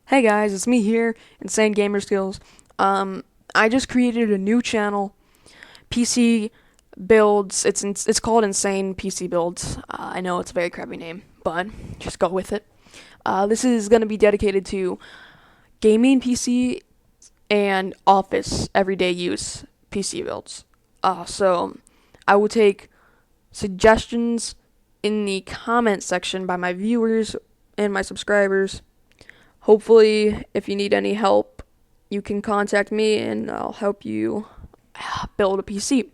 Hey guys, it's me here, Insane Gamer Skills. I just created a new channel, PC Builds. It's called Insane PC Builds. I know it's a very crappy name, but just go with it. This is gonna be dedicated to gaming PC and office everyday use PC builds. So I will take suggestions in the comment section by my viewers and my subscribers. Hopefully, if you need any help, you can contact me and I'll help you build a PC,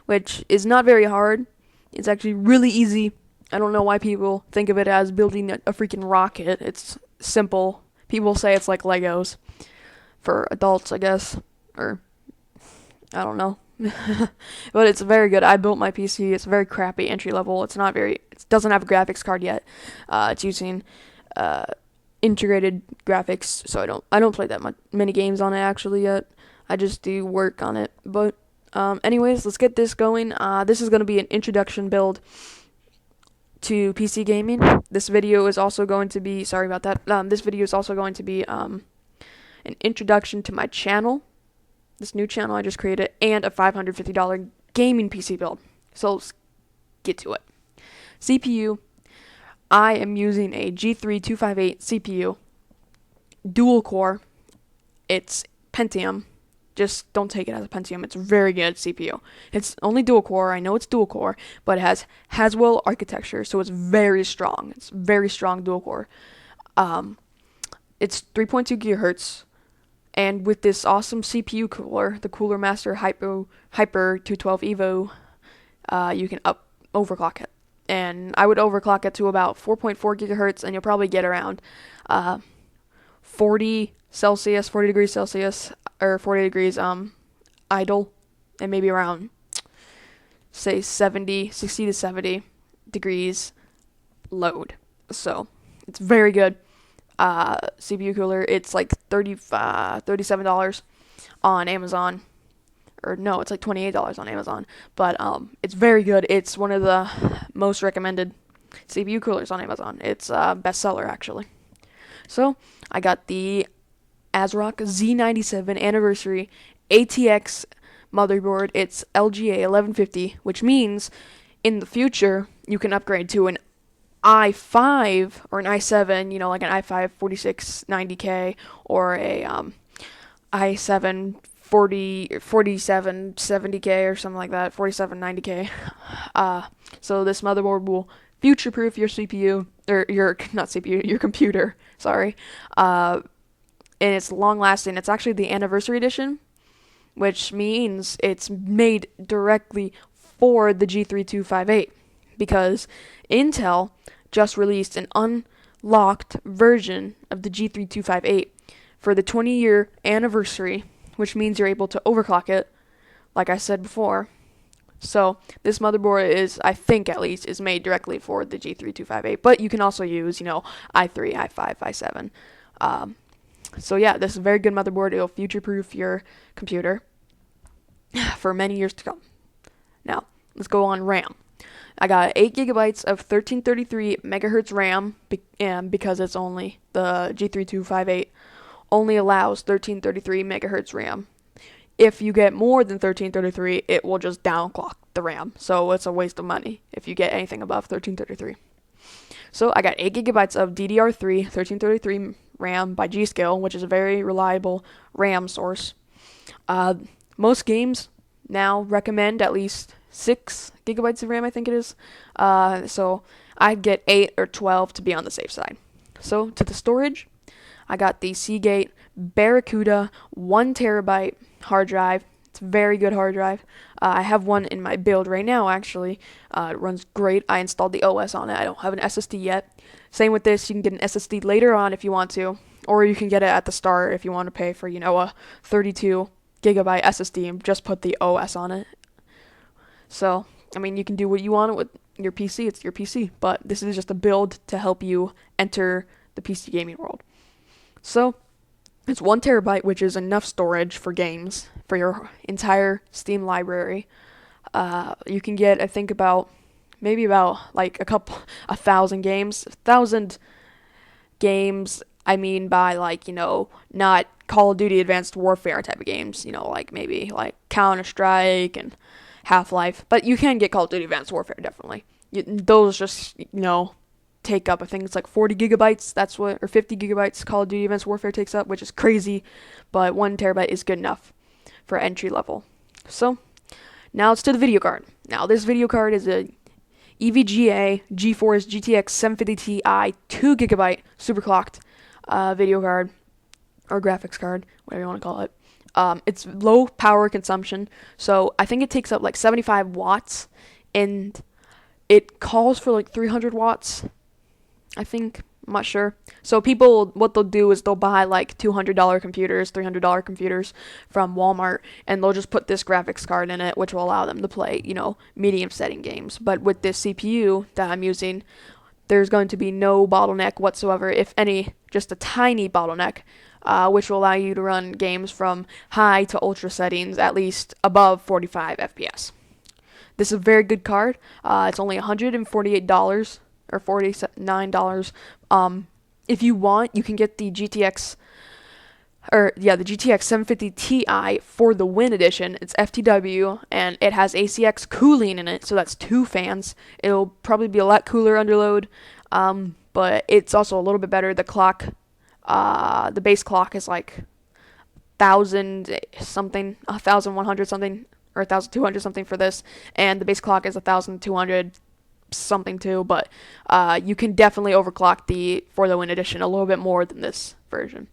which is not very hard. It's actually really easy. I don't know why people think of it as building a freaking rocket. It's simple. People say it's like Legos for adults, I guess, or I don't know. But it's very good. I built my PC. It's very crappy entry level. It doesn't have a graphics card yet. It's using uh, integrated graphics, so I don't play that many games on it actually yet. I just do work on it. But anyways, let's get this going. This is gonna be an introduction build to PC gaming. This video is also going to be sorry about that. This video is also going to be an introduction to my channel, this new channel I just created, and a $550 gaming PC build. So let's get to it. CPU. I am using a G3 258 CPU, dual core. It's Pentium. Just don't take it as a Pentium. It's a very good CPU. It's only dual core. I know it's dual core, but it has Haswell architecture, so it's very strong. It's very strong dual core. It's 3.2 gigahertz, and with this awesome CPU cooler, the Cooler Master Hyper 212 Evo, you can overclock it. And I would overclock it to about 4.4 gigahertz, and you'll probably get around 40 Celsius, 40 degrees Celsius, or 40 degrees idle, and maybe around, say, 60 to 70 degrees load. So it's very good. CPU cooler. It's like $37 on Amazon, or no, it's like $28 on Amazon. But it's very good. It's one of the most recommended CPU coolers on Amazon. It's a bestseller actually. So I got the ASRock Z97 Anniversary ATX motherboard. It's LGA 1150, which means in the future you can upgrade to an i5 or an i7, like an i5 4690K or a i7 4770K or something like that, 4790K. So this motherboard will future-proof your CPU, or your, not CPU, your computer, sorry. And it's long-lasting. It's actually the anniversary edition, which means it's made directly for the G3258, because Intel just released an unlocked version of the G3258 for the 20-year anniversary, which means you're able to overclock it, like I said before. So this motherboard is, I think at least, is made directly for the G3258, but you can also use, i3, i5, i7. So yeah, this is a very good motherboard. It'll future-proof your computer for many years to come. Now, let's go on RAM. I got 8 gigabytes of 1333 megahertz RAM, and because it's only the G3258 only allows 1333 megahertz RAM. If you get more than 1333, it will just downclock the RAM, so it's a waste of money if you get anything above 1333. So I got 8 gigabytes of DDR3 1333 RAM by G.Skill, which is a very reliable RAM source. Most games now recommend at least 6 gigabytes of RAM, I think it is. So I'd get 8 or 12 to be on the safe side. So to the storage, I got the Seagate Barracuda 1 terabyte hard drive. It's a very good hard drive. I have one in my build right now, actually. It runs great. I installed the OS on it. I don't have an SSD yet. Same with this. You can get an SSD later on if you want to, or you can get it at the start if you want to pay for, a 32 gigabyte SSD and just put the OS on it. So, you can do what you want with your PC. It's your PC. But this is just a build to help you enter the PC gaming world. So, it's 1 terabyte, which is enough storage for games, for your entire Steam library. You can get, I think, maybe about like 1,000 games. 1,000 games I mean by like, not Call of Duty Advanced Warfare type of games, like maybe like Counter-Strike and Half-Life, but you can get Call of Duty Advanced Warfare definitely. Those just, take up, I think it's like 40 gigabytes, or 50 gigabytes Call of Duty Advanced Warfare takes up, which is crazy, but 1 terabyte is good enough for entry level. So, now it's to the video card. Now, this video card is a EVGA GeForce GTX 750 Ti 2 gigabyte superclocked video card, or graphics card, whatever you want to call it. It's low power consumption, so I think it takes up like 75 watts, and it calls for like 300 watts, I think. I'm not sure. So people, what they'll do is they'll buy like $200 computers, $300 computers from Walmart, and they'll just put this graphics card in it, which will allow them to play, medium setting games. But with this CPU that I'm using, there's going to be no bottleneck whatsoever, if any, just a tiny bottleneck, which will allow you to run games from high to ultra settings, at least above 45 FPS. This is a very good card. It's only $148 or $49. If you want, you can get the GTX 750 Ti for the Win edition. It's FTW, and it has ACX cooling in it, so that's 2 fans. It'll probably be a lot cooler under load, but it's also a little bit better. The clock, the base clock is like 1,000 something, 1,100 something, or 1,200 something for this, and the base clock is 1,200 something too, but you can definitely overclock for the Win edition a little bit more than this version.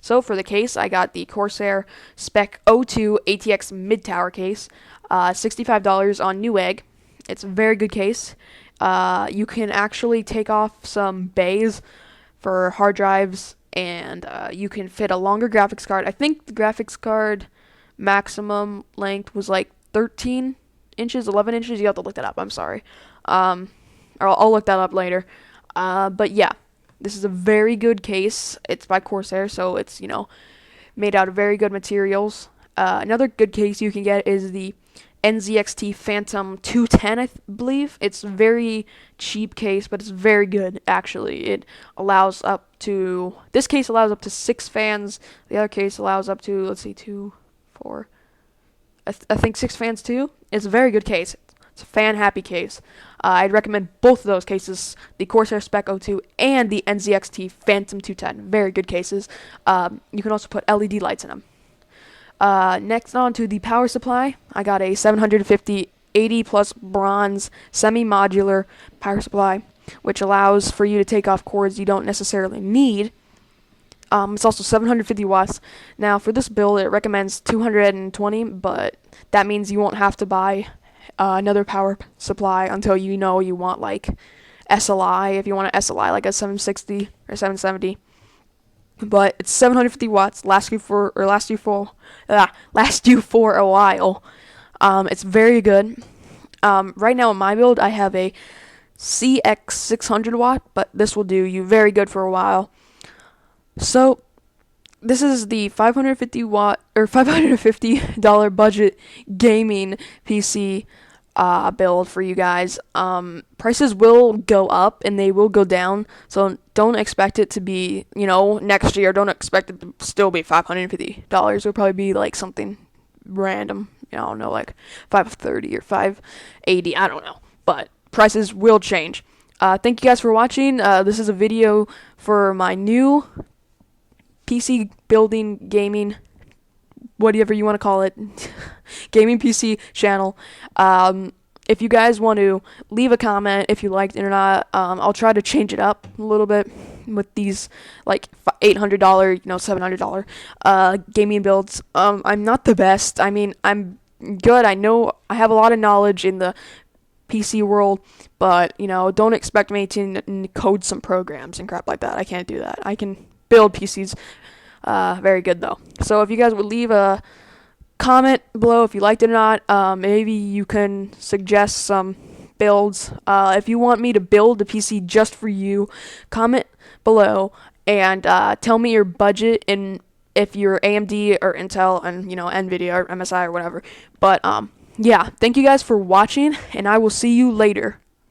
So for the case, I got the Corsair Spec 02 ATX mid-tower case, $65 on Newegg. It's a very good case. You can actually take off some bays for hard drives, and you can fit a longer graphics card. I think the graphics card maximum length was like 13 inches, 11 inches. You have to look that up. I'm sorry. Or I'll look that up later. But yeah, this is a very good case. It's by Corsair, so it's, made out of very good materials. Another good case you can get is the NZXT Phantom 210, I believe. It's a very cheap case, but it's very good, actually. This case allows up to 6 fans. The other case allows up to, 2, 4, I think 6 fans too. It's a very good case. It's a fan-happy case. I'd recommend both of those cases, the Corsair Spec 02 and the NZXT Phantom 210. Very good cases. You can also put LED lights in them. Next on to the power supply. I got a 750 80 plus bronze semi-modular power supply, which allows for you to take off cords you don't necessarily need. It's also 750 watts. Now, for this build, it recommends 220, but that means you won't have to buy another power supply until you want like SLI, if you want an SLI like a 760 or 770. But it's 750 watts, last you for a while. It's very good. Right now in my build, I have a CX 600 watt, but this will do you very good for a while. So, this is the $550 budget gaming PC build for you guys. Prices will go up and they will go down, so don't expect it to be, next year. Don't expect it to still be $550. It'll probably be like something random. I don't know, like $530 or $580. I don't know, but prices will change. Thank you guys for watching. This is a video for my new PC building, gaming, whatever you want to call it, gaming PC channel. If you guys want to leave a comment if you liked it or not, I'll try to change it up a little bit with these like $800, $700 gaming builds. I'm not the best. I mean, I'm good. I know I have a lot of knowledge in the PC world, but don't expect me to code some programs and crap like that. I can't do that. I can build PCs very good though. So if you guys would leave a comment below if you liked it or not, maybe you can suggest some builds. If you want me to build a PC just for you, comment below and tell me your budget and if you're AMD or Intel and NVIDIA or MSI or whatever. But yeah, thank you guys for watching, and I will see you later.